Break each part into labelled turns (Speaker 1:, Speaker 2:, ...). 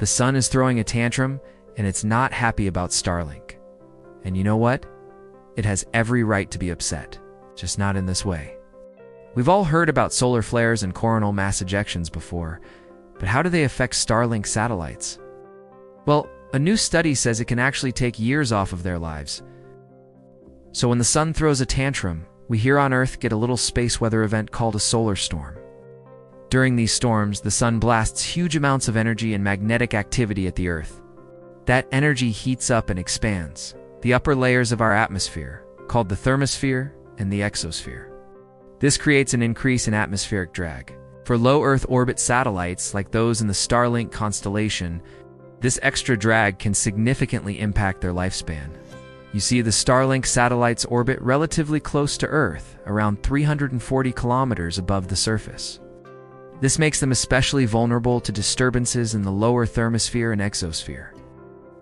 Speaker 1: The sun is throwing a tantrum, and it's not happy about Starlink. And you know what? It has every right to be upset, just not in this way. We've all heard about solar flares and coronal mass ejections before, but how do they affect Starlink satellites? Well, a new study says it can actually take years off of their lives. So when the sun throws a tantrum, we here on Earth get a little space weather event called a solar storm. During these storms, the sun blasts huge amounts of energy and magnetic activity at the Earth. That energy heats up and expands the upper layers of our atmosphere, called the thermosphere and the exosphere. This creates an increase in atmospheric drag. For low Earth orbit satellites like those in the Starlink constellation, this extra drag can significantly impact their lifespan. You see, the Starlink satellites orbit relatively close to Earth, around 340 kilometers above the surface. This makes them especially vulnerable to disturbances in the lower thermosphere and exosphere.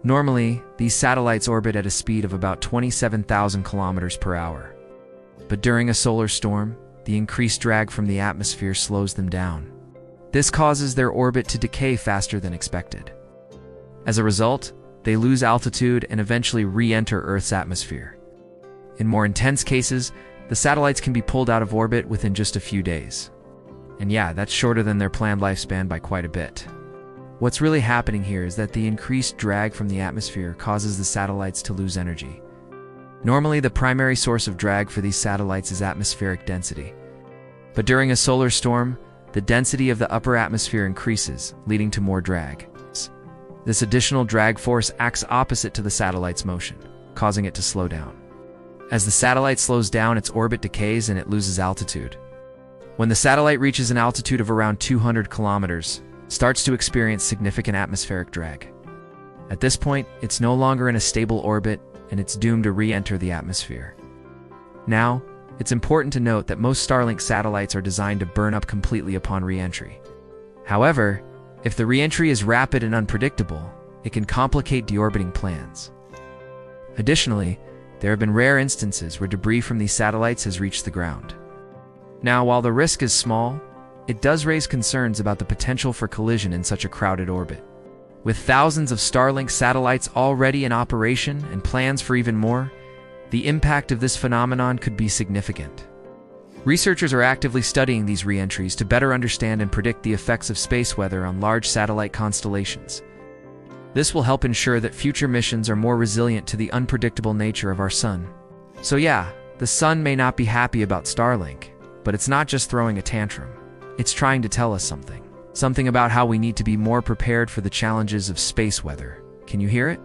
Speaker 1: Normally, these satellites orbit at a speed of about 27,000 kilometers per hour. But during a solar storm, the increased drag from the atmosphere slows them down. This causes their orbit to decay faster than expected. As a result, they lose altitude and eventually re-enter Earth's atmosphere. In more intense cases, the satellites can be pulled out of orbit within just a few days. And yeah, that's shorter than their planned lifespan by quite a bit. What's really happening here is that the increased drag from the atmosphere causes the satellites to lose energy. Normally, the primary source of drag for these satellites is atmospheric density. But during a solar storm, the density of the upper atmosphere increases, leading to more drag. This additional drag force acts opposite to the satellite's motion, causing it to slow down. As the satellite slows down, its orbit decays and it loses altitude. When the satellite reaches an altitude of around 200 kilometers, it starts to experience significant atmospheric drag. At this point, it's no longer in a stable orbit, and it's doomed to re-enter the atmosphere. Now, it's important to note that most Starlink satellites are designed to burn up completely upon re-entry. However, if the re-entry is rapid and unpredictable, it can complicate deorbiting plans. Additionally, there have been rare instances where debris from these satellites has reached the ground. Now, while the risk is small, it does raise concerns about the potential for collision in such a crowded orbit. With thousands of Starlink satellites already in operation and plans for even more, the impact of this phenomenon could be significant. Researchers are actively studying these re-entries to better understand and predict the effects of space weather on large satellite constellations. This will help ensure that future missions are more resilient to the unpredictable nature of our sun. So yeah, the sun may not be happy about Starlink, but it's not just throwing a tantrum. It's trying to tell us something. Something about how we need to be more prepared for the challenges of space weather. Can you hear it?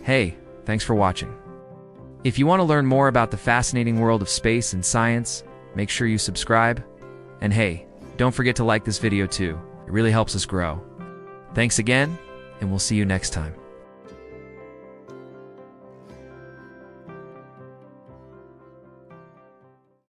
Speaker 1: Hey, thanks for watching. If you want to learn more about the fascinating world of space and science, make sure you subscribe. And hey, don't forget to like this video too. It really helps us grow. Thanks again, and we'll see you next time.